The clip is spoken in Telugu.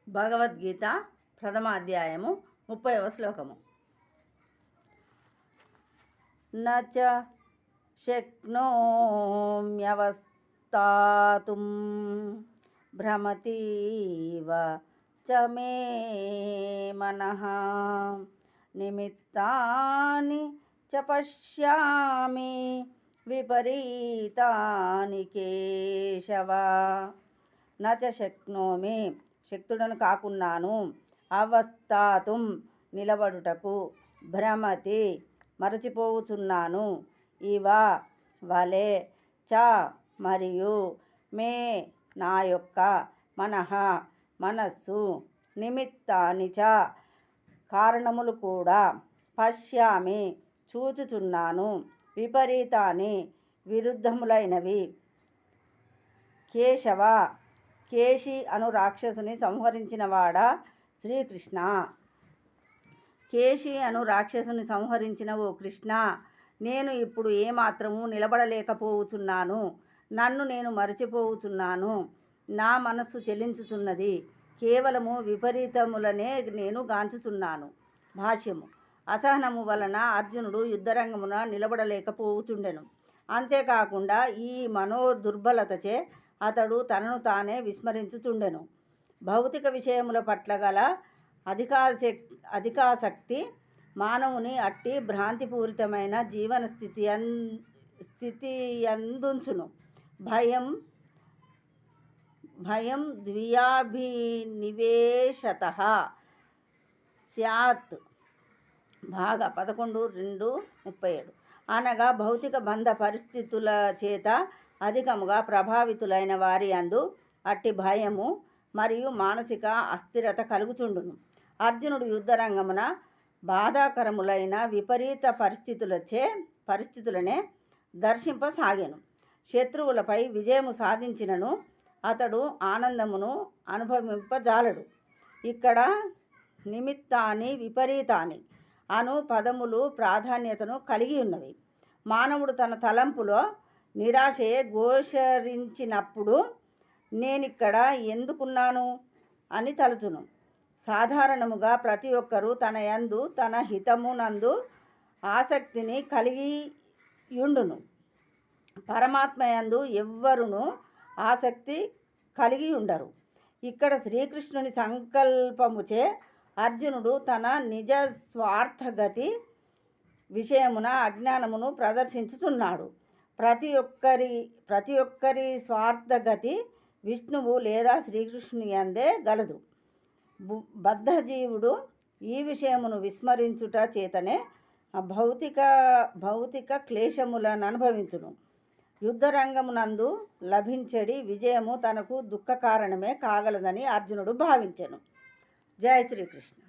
భగవద్గీత ప్రథమ అధ్యాయము 30వ శ్లోకము. నచ శక్నోమ్యవస్థాతుం భ్రమతీవ చ మే మనః నిమిత్తాని చ పశ్యామి విపరీతాని కేశవ. నచ శక్నోమి శక్తుడను కాకున్నాను, అవస్థాతుం నిలబడుటకు, భ్రమతి మరచిపోవుచున్నాను, ఇవ వలె, చ మరియు, మే నా యొక్క, మనః మనస్సు, నిమిత్తాని చ కారణములు కూడా, పశ్యామి చూచుచున్నాను, విపరీతాని విరుద్ధములైనవి, కేశవ కేశి అను రాక్షసుని సంహరించినవాడా శ్రీకృష్ణ. కేశి అను రాక్షసుని సంహరించిన ఓ కృష్ణ, నేను ఇప్పుడు ఏమాత్రము నిలబడలేకపోవుచున్నాను, నన్ను నేను మరచిపోవుచున్నాను, నా మనస్సు చెలించుచున్నది, కేవలము విపరీతములనే నేను గాంచుచున్నాను. భాష్యము. అసహనము వలన అర్జునుడు యుద్ధరంగమున నిలబడలేకపోవుచుండెను. అంతేకాకుండా ఈ మనోదుర్బలతచే అతడు తనను తానే విస్మరించుచుండెను. భౌతిక విషయముల పట్ల గల అధికాసక్తి మానవుని అట్టి భ్రాంతిపూరితమైన జీవన స్థితియందుంచును. భయం ద్వియాభినివేశతః స్యాత్. భాగ 11:2-37. అనగా భౌతిక బంధ పరిస్థితుల చేత అధికముగా ప్రభావితులైన వారి యందు అట్టి భయము మరియు మానసిక అస్థిరత కలుగుచుండును. అర్జునుడు యుద్ధరంగమున బాధాకరములైన విపరీత పరిస్థితులనే దర్శింపసాగెను. శత్రువులపై విజయము సాధించినను అతడు ఆనందమును అనుభవింపజాలడు. ఇక్కడ నిమిత్తాని విపరీతాని అను పదములు ప్రాధాన్యతను కలిగి ఉన్నవి. మానవుడు తన తలంపులో నిరాశే గోచరించినప్పుడు నేనిక్కడ ఎందుకున్నాను అని తలచును. సాధారణముగా ప్రతి ఒక్కరూ తన యందు తన హితమునందు ఆసక్తిని కలిగియుండును. పరమాత్మ యందు ఎవ్వరును ఆసక్తి కలిగి ఉండరు. ఇక్కడ శ్రీకృష్ణుని సంకల్పముచే అర్జునుడు తన నిజ స్వార్థగతి విషయమున అజ్ఞానమును ప్రదర్శించుచున్నాడు. ప్రతి ఒక్కరి స్వార్థగతి విష్ణువు లేదా శ్రీకృష్ణుని యందే గలదు. బద్ధజీవుడు ఈ విషయమును విస్మరించుట చేతనే భౌతిక క్లేశములను అనుభవించును. యుద్ధరంగమునందు లభించడి విజయము తనకు దుఃఖ కారణమే కాగలదని అర్జునుడు భావించెను. జై శ్రీకృష్ణ.